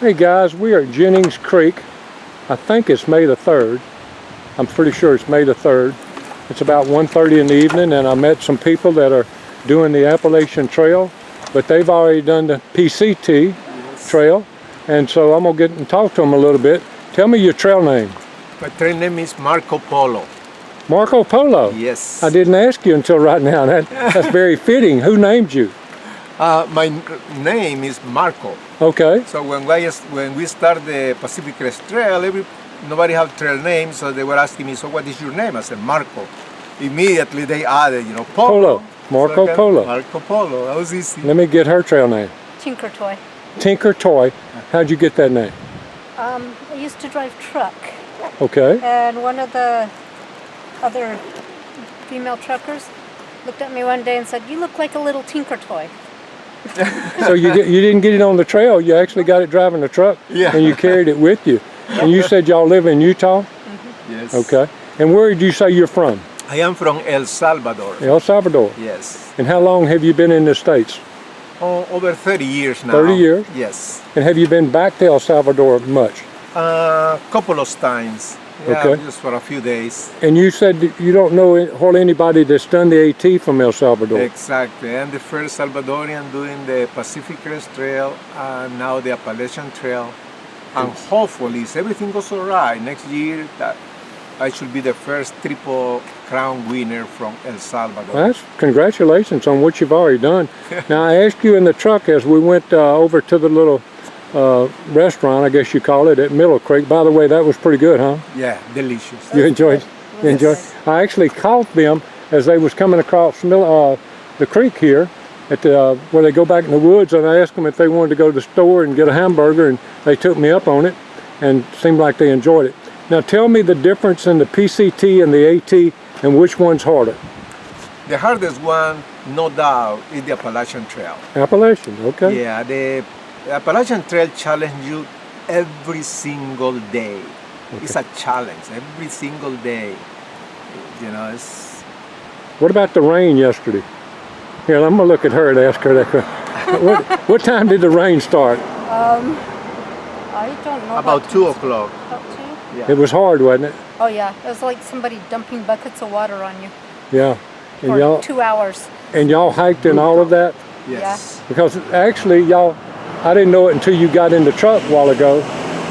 Hey guys, we are at Jennings Creek. I think it's May the 3rd. I'm pretty sure it's May the 3rd. It's about 1:30 in the evening, and I met some people that are doing the Appalachian Trail, but they've already done the PCT trail, and so I'm gonna get and talk to them a little bit. Tell me your trail name. My trail name is Marco Polo. Marco Polo? Yes. I didn't ask you until right now. That's very fitting. Who named you? My name is Marco. Okay. So when we start the Pacific Crest Trail, nobody have trail names, so they were asking me, so what is your name? I said, Marco. Immediately they added, Polo. Marco Polo. Marco Polo, that was easy. Let me get her trail name. Tinker Toy. Tinker Toy. How'd you get that name? I used to drive truck. Okay. And one of the other female truckers looked at me one day and said, "You look like a little Tinker Toy." So you didn't get it on the trail, you actually got it driving the truck, yeah. And you carried it with you. And you said y'all live in Utah? Mm-hmm. Yes. Okay. And where did you say you're from? I am from El Salvador. El Salvador? Yes. And how long have you been in the States? Oh, over 30 years now. 30 years? Yes. And have you been back to El Salvador much? Couple of times. Yeah, Okay. just for a few days. And you said that you don't know hardly anybody that's done the AT from El Salvador. Exactly. I'm the first Salvadorian doing the Pacific Crest Trail and now the Appalachian Trail. And hopefully, if everything goes all right, next year that I should be the first Triple Crown winner from El Salvador. That's congratulations on what you've already done. Now I asked you in the truck as we went over to the little restaurant, I guess you call it, at Middle Creek. By the way, that was pretty good, huh? Yeah, delicious. You enjoyed? You enjoyed? I actually caught them as they was coming across the creek here at where they go back in the woods, and I asked them if they wanted to go to the store and get a hamburger, and they took me up on it, and seemed like they enjoyed it. Now tell me the difference in the PCT and the AT, and which one's harder? The hardest one, no doubt, is the Appalachian Trail. Appalachian, okay. Yeah, the Appalachian Trail challenges you every single day. Okay. It's a challenge every single day. It's... What about the rain yesterday? Here, I'm gonna look at her and ask her that. What time did the rain start? I don't know. About 2 o'clock. About 2? Yeah. It was hard, wasn't it? Oh yeah, it was like somebody dumping buckets of water on you. Yeah. And for 2 hours. And y'all hiked in all of that? Yes. Yeah. Because actually, I didn't know it until you got in the truck a while ago.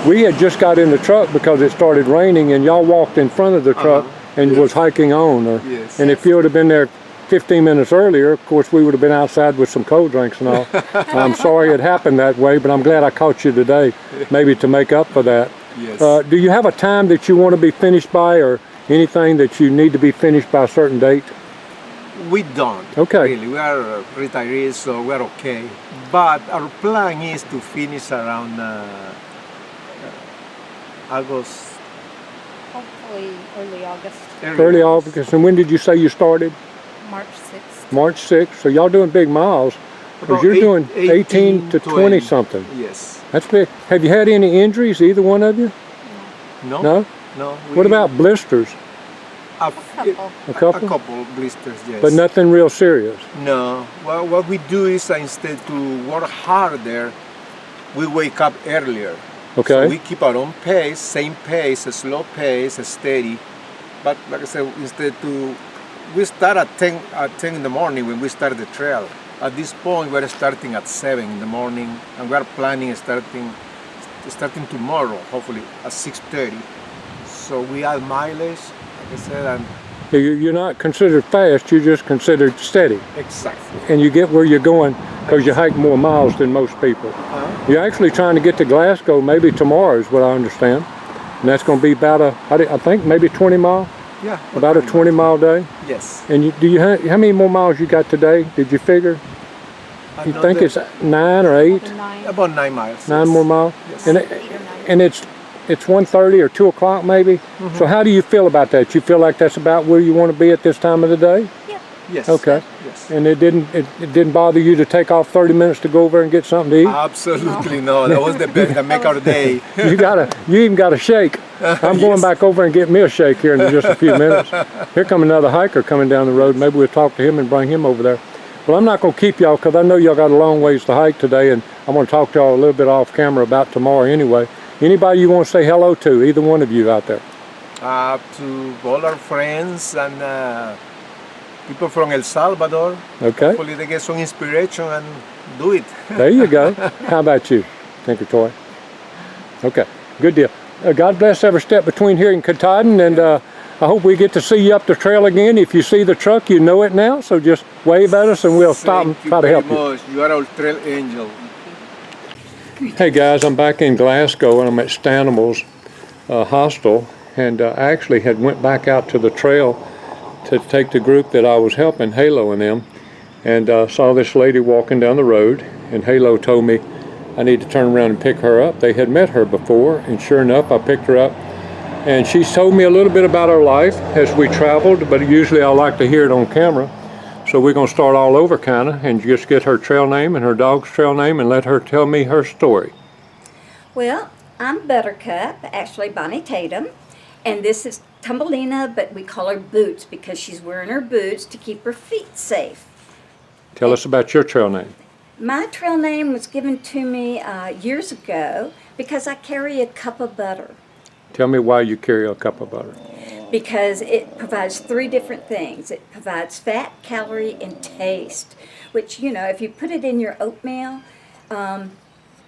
We had just got in the truck because it started raining, and y'all walked in front of the truck and was hiking on. Yes. And if you would have been there 15 minutes earlier, of course, we would have been outside with some cold drinks and all. I'm sorry it happened that way, but I'm glad I caught you today, maybe to make up for that. Yes. Do you have a time that you want to be finished by, or anything that you need to be finished by a certain date? We don't. Okay. Really, we are retirees, so we're okay. But our plan is to finish around August. Hopefully early August. Early August. And when did you say you started? March 6th. March 6th. So y'all doing big miles, because you're doing 18 to 20 something. Yes. That's big. Have you had any injuries, either one of you? No. No? No. What about blisters? A couple? A couple blisters, yes. But nothing real serious? No. Well, what we do is instead to work harder, we wake up earlier. Okay. So we keep our own pace, same pace, a slow pace, a steady. But like I said, we start at 10 in the morning when we start the trail. At this point, we're starting at 7 in the morning, and we're planning starting tomorrow, hopefully at 6:30. So we add mileage, like I said, and You're not considered fast, you're just considered steady. exactly. And you get where you're going because you hike more miles than most people. You're actually trying to get to Glasgow maybe tomorrow is what I understand. And that's going to be about I think maybe 20 mile? Yeah. About a 20 mile day? Yes. And how many more miles you got today? Did you figure? You think it's 9 or 8? About 9 miles. 9 more miles? Yes. And it's 1:30 or 2 o'clock maybe? So how do you feel about that? You feel like that's about where you want to be at this time of the day? Yeah. Yes. Okay. Yes. And it didn't bother you to take off 30 minutes to go over and get something to eat? Absolutely no. That was the best that make our day. You even got a shake. I'm going back over and get me a shake here in just a few minutes. Here come another hiker coming down the road. Maybe we'll talk to him and bring him over there. Well, I'm not going to keep y'all because I know y'all got a long ways to hike today, and I'm going to talk to y'all a little bit off camera about tomorrow anyway. Anybody you want to say hello to, either one of you out there? To all our friends and people from El Salvador. Okay. Hopefully they get some inspiration and do it. There you go. How about you, Tinker Toy? Okay, good deal. God bless every step between here and Katahdin, and I hope we get to see you up the trail again. If you see the truck, you know it now, so just wave at us and we'll stop and try to help you. You are our trail angel. Hey guys, I'm back in Glasgow and I'm at Stanimals Hostel, and I actually had went back out to the trail to take the group that I was helping, Halo and them, and saw this lady walking down the road, and Halo told me I need to turn around and pick her up. They had met her before, and sure enough, I picked her up, and she told me a little bit about her life as we traveled, but usually I like to hear it on camera. So we're going to start all over kind of and just get her trail name and her dog's trail name and let her tell me her story. Well, I'm Buttercup, actually Bonnie Tatum, and this is Tumbelina, but we call her Boots because she's wearing her boots to keep her feet safe. Tell us about your trail name. My trail name was given to me years ago because I carry a cup of butter. Tell me why you carry a cup of butter. Because it provides three different things. It provides fat, calorie, and taste, which, you know, if you put it in your oatmeal,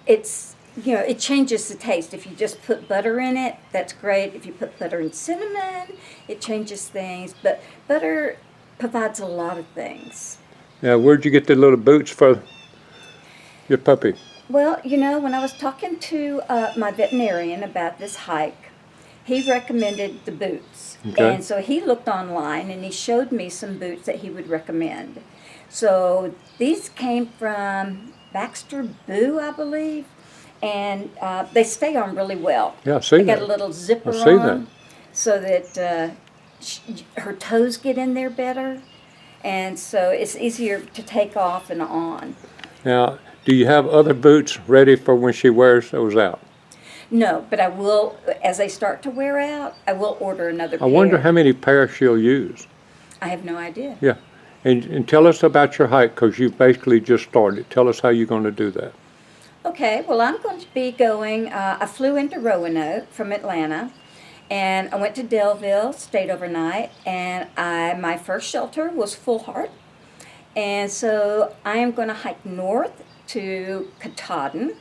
it changes the taste. If you just put butter in it, that's great. If you put butter and cinnamon, it changes things. But butter provides a lot of things. Now, where'd you get the little boots for your puppy? Well, you know, when I was talking to my veterinarian about this hike, he recommended the boots. Okay. And so he looked online and he showed me some boots that he would recommend. So these came from Baxter Boo, I believe, and they stay on really well. Yeah, I see They that. got a little zipper I see on that. them so that her toes get in there better, and so it's easier to take off and on. Now, do you have other boots ready for when she wears those out? No, but I will, as they start to wear out, I will order another pair. I wonder how many pairs she'll use. I have no idea. Yeah, and tell us about your hike, because you basically just started. Tell us how you're going to do that. Okay, well, I'm going to be going, I flew into Roanoke from Atlanta, and I went to Delville, stayed overnight, and my first shelter was Full Heart, and so I am going to hike north to Katahdin,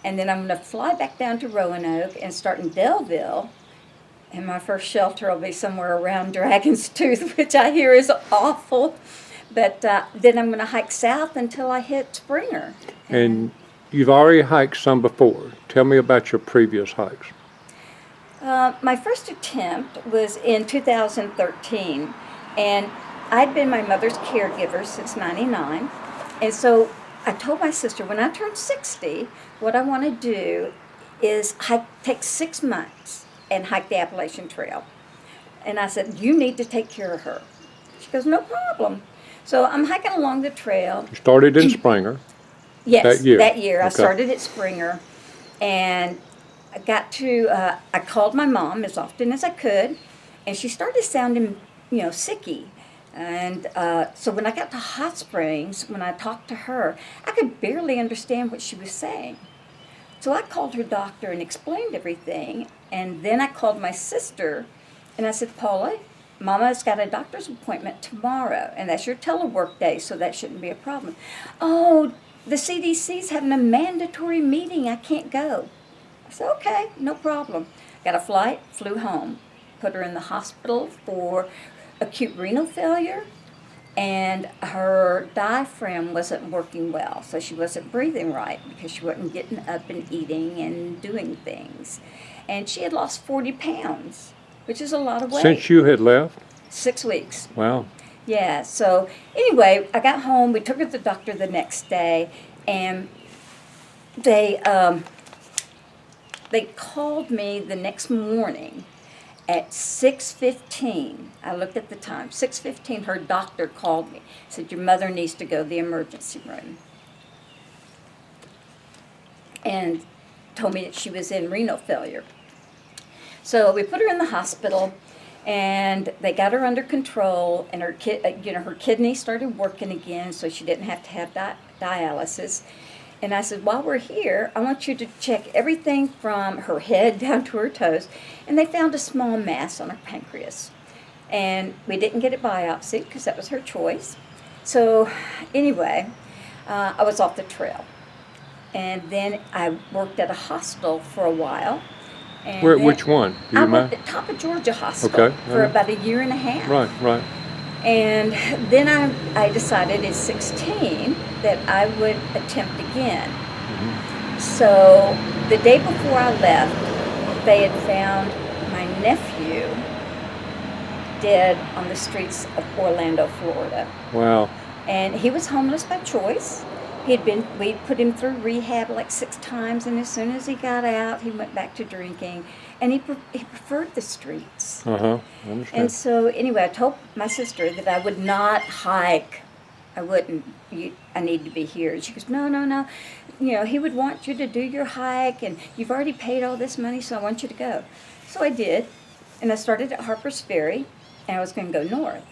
and then I'm going to fly back down to Roanoke and start in Delville, and my first shelter will be somewhere around Dragon's Tooth, which I hear is awful, but then I'm going to hike south until I hit Springer. And you've already hiked some before. Tell me about your previous hikes. My first attempt was in 2013, and I'd been my mother's caregiver since '99, and so I told my sister when I turn 60, what I want to do is take 6 months and hike the Appalachian Trail. And I said, you need to take care of her. She goes, no problem. So I'm hiking along the trail. You started in Springer. Yes, that year. I Okay. started at Springer, and I got to, I called my mom as often as I could, and she started sounding, sicky. And so when I got to Hot Springs, when I talked to her, I could barely understand what she was saying. So I called her doctor and explained everything, and then I called my sister, and I said, Paula, Mama's got a doctor's appointment tomorrow, and that's your telework day, so that shouldn't be a problem. Oh, the CDC's having a mandatory meeting. I can't go. I said, okay, no problem. Got a flight, flew home, put her in the hospital for acute renal failure, and her diaphragm wasn't working well, so she wasn't breathing right because she wasn't getting up and eating and doing things. And she had lost 40 pounds, which is a lot of weight. Since you had left? 6 weeks. Wow. Yeah, so anyway, I got home, we took her to the doctor the next day, and they called me the next morning at 6:15. I looked at the time, 6:15, her doctor called me, said, your mother needs to go to the emergency room, and told me that she was in renal failure. So we put her in the hospital, And they got her under control, and her her kidney started working again, so she didn't have to have dialysis. And I said, while we're here, I want you to check everything from her head down to her toes. And they found a small mass on her pancreas. And we didn't get it biopsied because that was her choice. So anyway, I was off the trail. And then I worked at a hospital for a while. And Which one? Do you I mind? worked at Top of Georgia Hospital for about a year and a half. Right. And then I decided at 16 that I would attempt again. So the day before I left, they had found my nephew dead on the streets of Orlando, Florida. Wow. And he was homeless by choice. We put him through rehab like 6 times, and as soon as he got out, he went back to drinking, and he preferred the streets. I understand. And so anyway, I told my sister that I would not hike. I wouldn't. I need to be here. She goes, no. You know, he would want you to do your hike, and you've already paid all this money, so I want you to go. So I did, and I started at Harper's Ferry, and I was going to go north.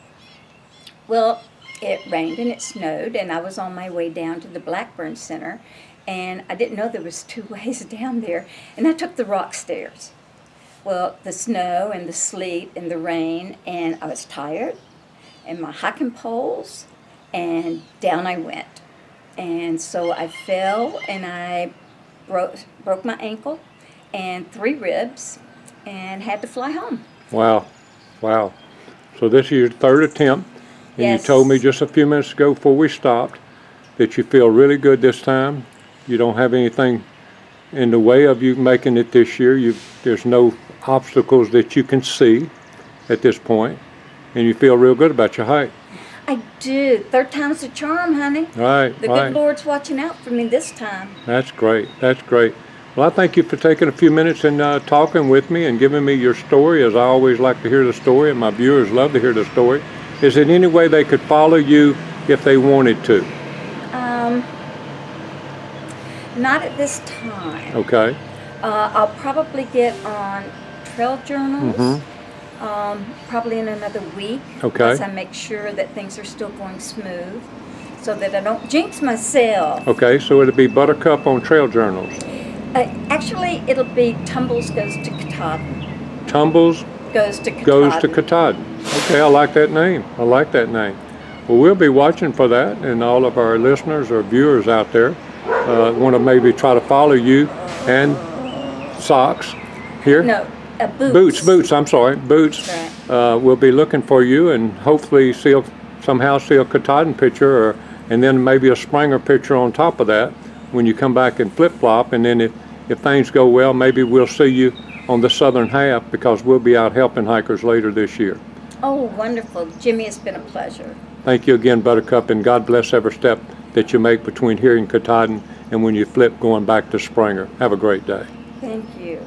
Well, it rained and it snowed, and I was on my way down to the Blackburn Center, and I didn't know there was 2 ways down there, and I took the rock stairs. Well, the snow and the sleet and the rain, and I was tired, and my hiking poles, and down I went. And so I fell, and I broke my ankle and 3 ribs, and had to fly home. Wow. So this is your 3rd attempt, and Yes. you told me just a few minutes ago before we stopped that you feel really good this time. You don't have anything in the way of you making it this year. There's no obstacles that you can see at this point, and you feel real good about your hike. I do. 3rd time's the charm, honey. Right. The good Lord's watching out for me this time. That's great. Well, I thank you for taking a few minutes and talking with me and giving me your story, as I always like to hear the story, and my viewers love to hear the story. Is there any way they could follow you if they wanted to? Not at this time. Okay. I'll probably get on Trail Journals, probably in another week. Okay. Once I make sure that things are still going smooth, so that I don't jinx myself. Okay, so it'll be Buttercup on Trail Journals. Actually, it'll be Tumbles Goes to Katahdin. Tumbles Goes to Katahdin. Goes to Katahdin. Okay, I like that name. Well, we'll be watching for that, and all of our listeners or viewers out there want to maybe try to follow you. And socks here? No, boots. Boots, I'm sorry, boots. Right. We'll be looking for you, and hopefully somehow see a Katahdin picture, and then maybe a Springer picture on top of that when you come back and flip-flop. And then if things go well, maybe we'll see you on the southern half, because we'll be out helping hikers later this year. Oh, wonderful. Jimmy, it's been a pleasure. Thank you again, Buttercup, and God bless every step that you make between here and Katahdin and when you flip going back to Springer. Have a great day. Thank you.